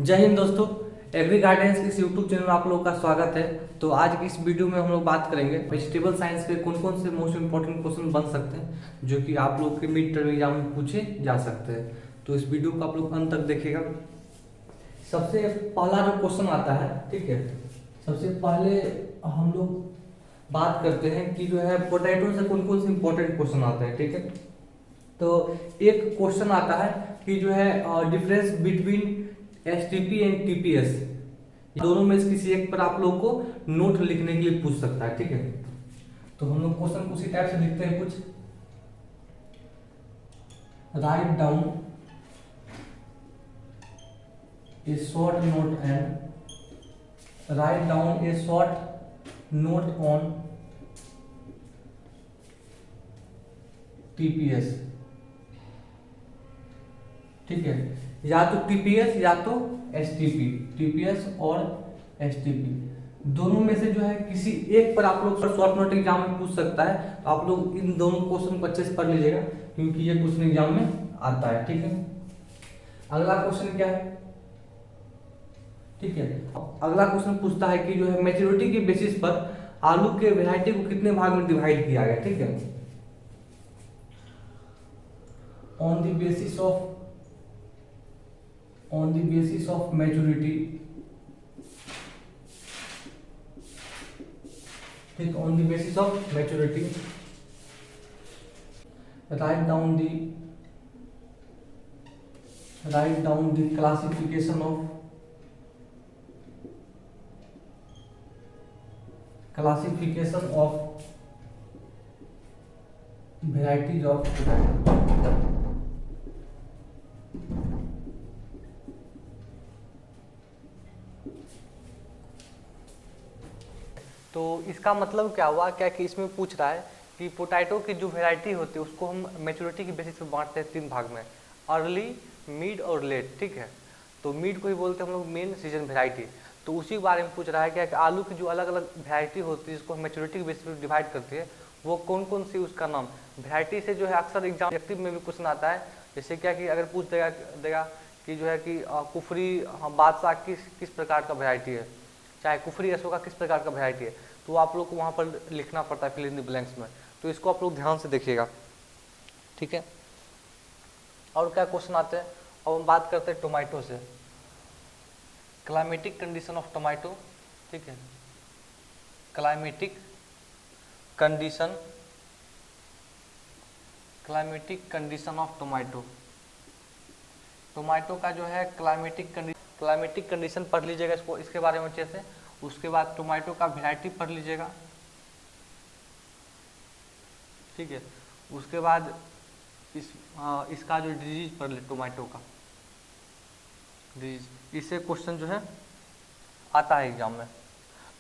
जय हिंद दोस्तों। Agree Gardens के इस यूट्यूब चैनल में आप लोगों का स्वागत है। तो आज की इस वीडियो में हम लोग बात करेंगे वेजिटेबल साइंस के कौन कौन से मोस्ट इंपॉर्टेंट क्वेश्चन बन सकते हैं जो कि आप लोग के मिड टर्म एग्जाम में पूछे जा सकते हैं। तो इस वीडियो को आप लोग अंत तक देखिएगा। सबसे पहला जो क्वेश्चन आता है, ठीक है, सबसे पहले हम लोग बात करते हैं कि जो है पोटैटो से कौन कौन से इंपॉर्टेंट क्वेश्चन आते हैं। ठीक है, तो एक क्वेश्चन आता है कि जो है difference between STP and TPS, दोनों में से किसी एक पर आप लोगों को नोट लिखने के लिए पूछ सकता है। ठीक है, तो हम लोग क्वेश्चन उसी टाइप से लिखते हैं। कुछ write down A short note and write down A short note on TPS. ठीक है, या तो टीपीएस या तो एसटीपी, टीपीएस और एसटीपी दोनों में से जो है किसी एक पर आप लोग शॉर्ट नोट एग्जाम में पूछ सकता है। तो आप लोग इन दोनों क्वेश्चन को अच्छे से पढ़ लीजिएगा क्योंकि ये क्वेश्चन एग्जाम में आता है। ठीक है, अगला क्वेश्चन क्या है? ठीक है, अगला क्वेश्चन पूछता है कि जो है मैच्योरिटी के बेसिस पर आलू के वैरायटी को कितने भाग में डिवाइड किया गया। ठीक है, on the basis of maturity, ठीक, on the basis of maturity write down the classification of varieties of potato। तो इसका मतलब क्या हुआ, क्या कि इसमें पूछ रहा है कि पोटैटो की जो वैरायटी होती है उसको हम मैच्योरिटी के बेसिस पे बांटते हैं तीन भाग में, अर्ली, मिड और लेट। ठीक है, तो मिड को ही बोलते हैं हम लोग मेन सीजन वैरायटी। तो उसी के बारे में पूछ रहा है क्या कि आलू की जो अलग अलग वैरायटी होती है जिसको हम मैच्योरिटी के बेसिस पे डिवाइड करती है वो कौन कौन सी, उसका नाम। वैरायटी से जो है अक्सर एग्जाम ऑब्जेक्टिव में भी क्वेश्चन आता है। जैसे क्या कि अगर पूछ देगा कि जो है कि कुफरी बादशाह किस प्रकार का वैरायटी है, चाहे कुफरी अशोका किस प्रकार का वैरायटी है, तो आप लोग को वहाँ पर लिखना पड़ता है फिल इन द ब्लैंक्स में। तो इसको आप लोग ध्यान से देखिएगा। ठीक है, और क्या क्वेश्चन आते हैं? अब हम बात करते हैं टोमेटो से, क्लाइमेटिक कंडीशन ऑफ टोमेटो। ठीक है, climatic condition of tomato. Tomato का जो है क्लाइमेटिक कंडीशन पढ़ लीजिएगा इसको, इसके बारे में अच्छे से। उसके बाद टोमेटो का वैरायटी पढ़ लीजिएगा। ठीक है, उसके बाद इसका जो डिजीज पढ़ ले, टोमेटो का डिजीज, इससे क्वेश्चन जो है आता है एग्जाम में।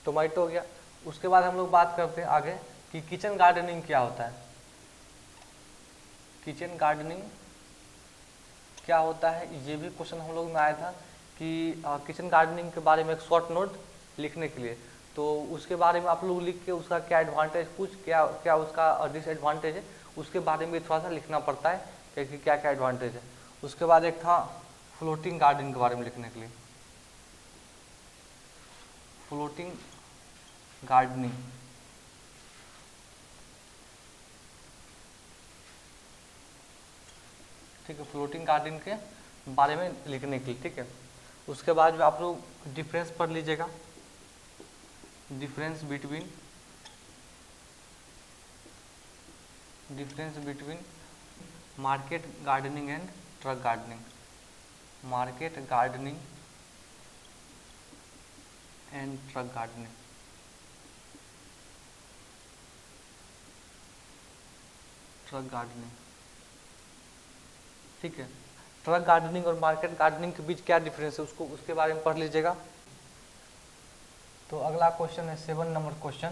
टोमेटो हो गया। उसके बाद हम लोग बात करते हैं आगे कि किचन गार्डनिंग क्या होता है। किचन गार्डनिंग क्या होता है, ये भी क्वेश्चन हम लोग में आया था कि किचन गार्डनिंग के बारे में एक शॉर्ट नोट लिखने के लिए। तो उसके बारे में आप लोग लिख के उसका क्या एडवांटेज, कुछ क्या उसका डिसएडवांटेज है, उसके बारे में थोड़ा सा लिखना पड़ता है कि क्या क्या एडवांटेज है। उसके बाद एक था फ्लोटिंग गार्डन के बारे में लिखने के लिए, फ्लोटिंग गार्डनिंग। ठीक है, फ्लोटिंग गार्डन के बारे में लिखने के लिए। ठीक है, उसके बाद आप लोग डिफरेंस पढ़ लीजिएगा, difference between market gardening and truck gardening. Market gardening and truck gardening. Truck gardening, ठीक है, ट्रक गार्डनिंग और मार्केट गार्डनिंग के बीच क्या डिफरेंस है उसको, उसके बारे में पढ़ लीजिएगा। तो अगला क्वेश्चन है 7 नंबर क्वेश्चन।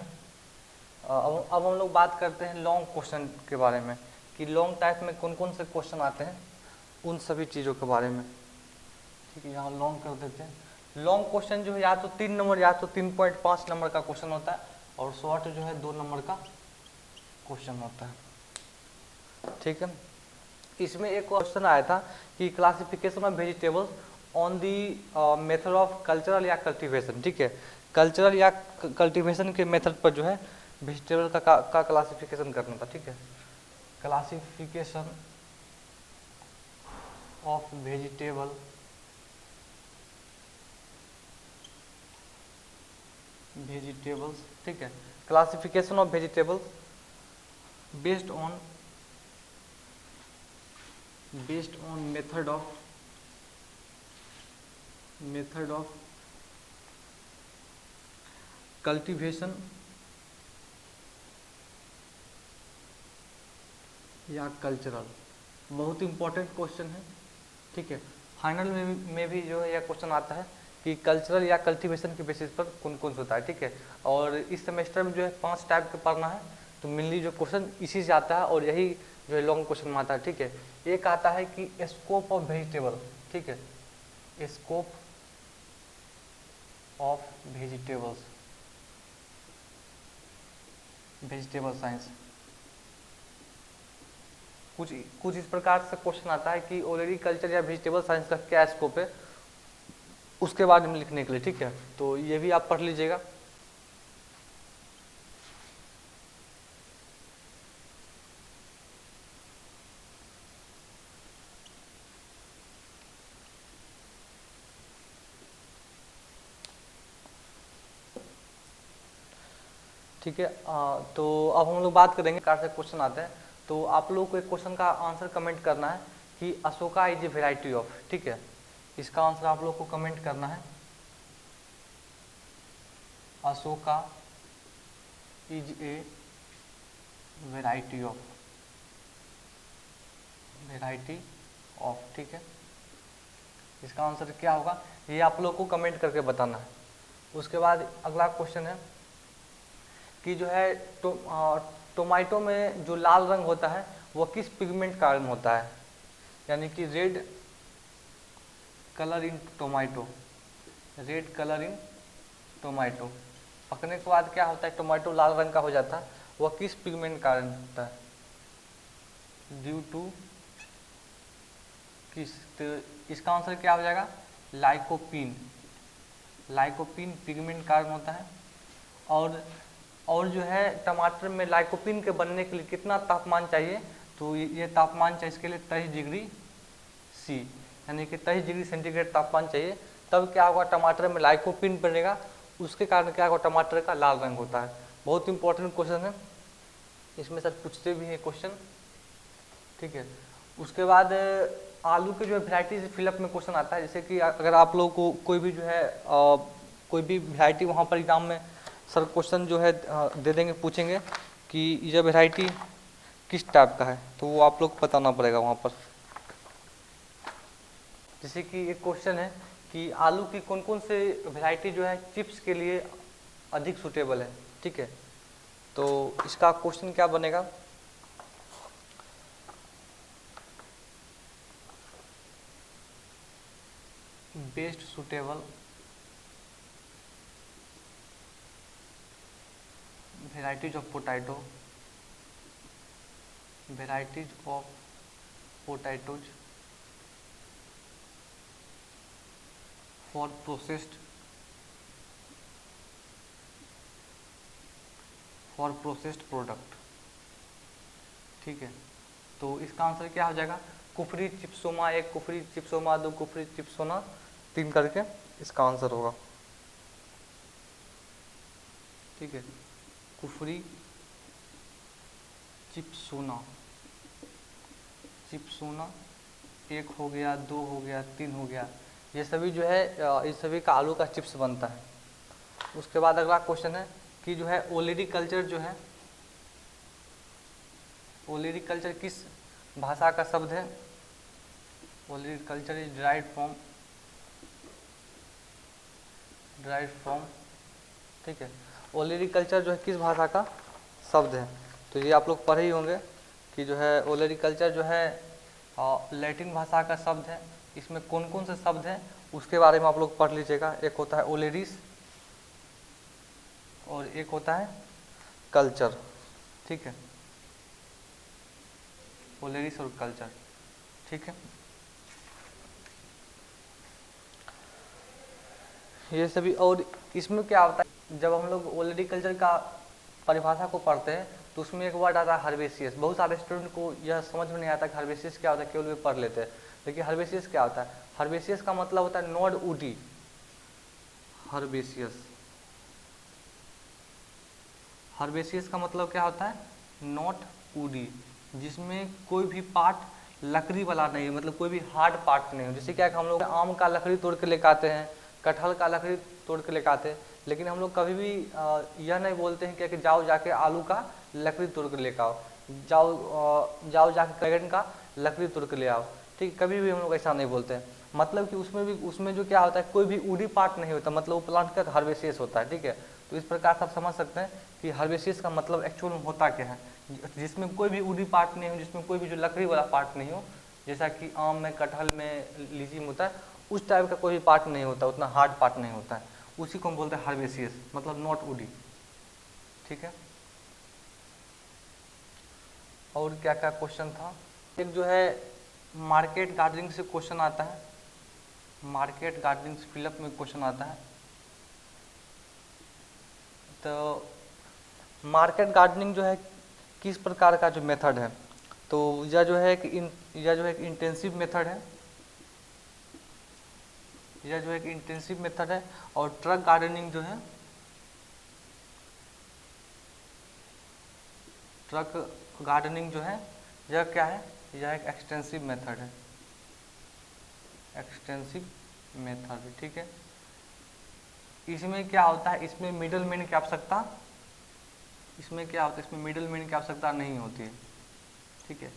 अब हम लोग बात करते हैं लॉन्ग क्वेश्चन के बारे में कि लॉन्ग टाइप में कौन कौन से क्वेश्चन आते हैं, उन सभी चीज़ों के बारे में। ठीक है, यहाँ लॉन्ग कर देते हैं। लॉन्ग क्वेश्चन जो है या तो 3 नंबर या तो 3.5 नंबर का क्वेश्चन होता है, और शॉर्ट जो है 2 नंबर का क्वेश्चन होता है। ठीक है, इसमें एक क्वेश्चन आया था कि classification of vegetables on the method of cultural या कल्टीवेशन, ठीक है। कल्चरल या कल्टीवेशन के मेथड पर जो है वेजिटेबल का क्लासिफिकेशन करना था, ठीक है। क्लासिफिकेशन ऑफ वेजिटेबल्स, ठीक है। Classification of vegetables based on method of cultivation या कल्चरल, बहुत इंपॉर्टेंट क्वेश्चन है, ठीक है। फाइनल में भी जो है यह क्वेश्चन आता है कि कल्चरल या कल्टीवेशन के बेसिस पर कौन कौन सा होता है, ठीक है। और इस सेमेस्टर में जो है 5 टाइप के पढ़ना है, तो मेनली जो क्वेश्चन इसी से आता है और यही जो है लॉन्ग क्वेश्चन में आता है, ठीक है। एक आता है कि स्कोप ऑफ वेजिटेबल, ठीक है, स्कोप ऑफ वेजिटेबल साइंस। कुछ इस प्रकार से क्वेश्चन आता है कि ऑलरेडी कल्चर या वेजिटेबल साइंस का क्या स्कोप है, उसके बारे में लिखने के लिए, ठीक है। तो ये भी आप पढ़ लीजिएगा। ठीक है, तो अब हम लोग बात करेंगे कार से क्वेश्चन आते हैं। तो आप लोगों को एक क्वेश्चन का आंसर कमेंट करना है कि Ashoka is a variety of, ठीक है। इसका आंसर आप लोग को कमेंट करना है, Ashoka is a variety of, ठीक है। इसका आंसर क्या होगा ये आप लोग को कमेंट करके बताना है। उसके बाद अगला क्वेश्चन है कि जो है टोमेटो में जो लाल रंग होता है वो किस पिगमेंट कारण होता है, यानी कि रेड कलर इन टोमेटो, टोमेटो पकने के बाद क्या होता है, टोमेटो लाल रंग का हो जाता है, वह किस पिगमेंट कारण होता है, ड्यू टू किस। तो इसका आंसर क्या हो जाएगा, लाइकोपीन पिगमेंट कारण होता है। और जो है टमाटर में लाइकोपीन के बनने के लिए कितना तापमान चाहिए, तो ये तापमान चाहिए इसके लिए 23 डिग्री सी, यानी कि 23 डिग्री सेंटीग्रेड तापमान चाहिए, तब क्या होगा टमाटर में लाइकोपीन बनेगा, उसके कारण क्या होगा टमाटर का लाल रंग होता है। बहुत इंपॉर्टेंट क्वेश्चन है, इसमें सर पूछते भी हैं क्वेश्चन, ठीक है। उसके बाद आलू के जो है वेराइटी से फिलअप में क्वेश्चन आता है, जैसे कि अगर आप लोग को कोई भी जो है कोई भी वेराइटी वहाँ पर एग्जाम में सर क्वेश्चन जो है दे देंगे, पूछेंगे कि ये वेराइटी किस टाइप का है, तो वो आप लोग बताना पड़ेगा वहाँ पर। जैसे कि एक क्वेश्चन है कि आलू की कौन कौन से वेराइटी जो है चिप्स के लिए अधिक सूटेबल है, ठीक है। तो इसका क्वेश्चन क्या बनेगा, best suitable varieties of potatoes for processed product, ठीक है। तो इसका आंसर क्या हो जाएगा, कुफरी चिप्सोमा 1, कुफरी चिप्सोमा 2, कुफरी चिप्सोना 3 करके इसका आंसर होगा, ठीक है। कुफरी चिप्सोना 1 हो गया, 2 हो गया, 3 हो गया, ये सभी जो है इस सभी का आलू का चिप्स बनता है। उसके बाद अगला क्वेश्चन है कि जो है ओलेरीकल्चर जो है, ओलेरीकल्चर किस भाषा का शब्द है, ओलेरीकल्चर इज डिराइव्ड फ्रॉम, ठीक है। ओलेरीकल्चर जो है किस भाषा का शब्द है, तो ये आप लोग पढ़े ही होंगे कि जो है ओलेरीकल्चर जो है लैटिन भाषा का शब्द है। इसमें कौन कौन से शब्द हैं उसके बारे में आप लोग पढ़ लीजिएगा। एक होता है ओलेरिस और एक होता है कल्चर, ठीक है, ओलेरिस और कल्चर, ठीक है। ये सभी। और इसमें क्या होता है, जब हम लोग ओलेरीकल्चर का परिभाषा को पढ़ते हैं तो उसमें एक वर्ड आता है हर्बेसियस। बहुत सारे स्टूडेंट को यह समझ में नहीं आता कि हर्बेसियस क्या होता है, केवल वे पढ़ लेते हैं। देखिए हर्बेसियस क्या होता है, हर्बेसियस का मतलब होता है नॉट वुडी। हर्बेसियस, हर्बेसियस का मतलब क्या होता है, नॉट वुडी, जिसमें कोई भी पार्ट लकड़ी वाला नहीं है, मतलब कोई भी हार्ड पार्ट नहीं हो। जैसे क्या हम लोग आम का लकड़ी तोड़ के लेकर आते हैं, कटहल का लकड़ी तोड़ के लेकर आते हैं, लेकिन हम लोग कभी भी यह नहीं बोलते हैं कि जाओ जाके आलू का लकड़ी तोड़ के लेकर आओ, जाओ जाके बैगन का लकड़ी तोड़ के ले आओ, ठीक। कभी भी हम लोग ऐसा नहीं बोलते हैं। मतलब कि उसमें जो क्या होता है, कोई भी वुडी पार्ट नहीं होता, मतलब वो प्लांट का हर्बेसियस होता है, ठीक है। तो इस प्रकार से आप समझ सकते हैं कि हर्बेसियस का मतलब एक्चुअल में होता क्या है, जिसमें कोई भी वुडी पार्ट नहीं हो, जिसमें कोई भी जो लकड़ी वाला पार्ट नहीं हो, जैसा कि आम में, कटहल में, लीची में होता है, उस टाइप का कोई भी पार्ट नहीं होता, उतना हार्ड पार्ट नहीं होता है, उसी को हम बोलते हैं हर्बेसियस, मतलब नॉट वुडी, ठीक है। और क्या क्या क्वेश्चन था, एक जो है मार्केट गार्डनिंग से क्वेश्चन आता है, मार्केट गार्डनिंग से फिलअप में क्वेश्चन आता है। तो मार्केट गार्डनिंग जो है किस प्रकार का जो मेथड है, तो यह जो है एक इंटेंसिव मेथड है, यह जो है एक इंटेंसिव मेथड है। और ट्रक गार्डनिंग जो है, ट्रक गार्डनिंग जो है यह क्या है, यह एक एक्सटेंसिव मेथड है, एक्सटेंसिव मेथड, ठीक है। इसमें क्या होता है, इसमें मिडल मैन की आवश्यकता, इसमें क्या होता है, इसमें मिडल मैन की आवश्यकता नहीं होती है, ठीक है।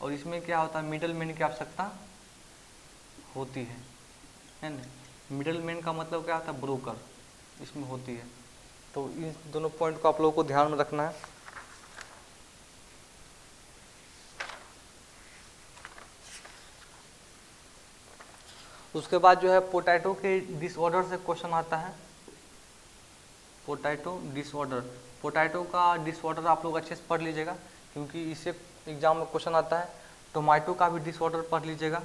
और इसमें क्या होता है, मिडल मैन की आवश्यकता होती है ना। मिडल मैन का मतलब क्या होता है, ब्रोकर, इसमें होती है। तो इन दोनों पॉइंट को आप लोगों को ध्यान में रखना है। उसके बाद जो है पोटैटो के डिसऑर्डर से क्वेश्चन आता है, पोटैटो डिसऑर्डर। पोटैटो का डिसऑर्डर आप लोग अच्छे से पढ़ लीजिएगा, क्योंकि इससे एग्जाम में क्वेश्चन आता है। टोमेटो का भी डिसऑर्डर पढ़ लीजिएगा,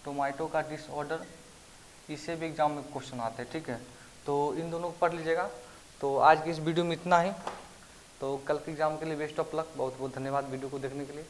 टोमेटो का डिसऑर्डर, इससे भी एग्जाम में क्वेश्चन आते हैं, ठीक है। तो इन दोनों को पढ़ लीजिएगा। तो आज की इस वीडियो में इतना ही। तो कल के एग्जाम के लिए बेस्ट ऑफ लक, बहुत बहुत धन्यवाद वीडियो को देखने के लिए।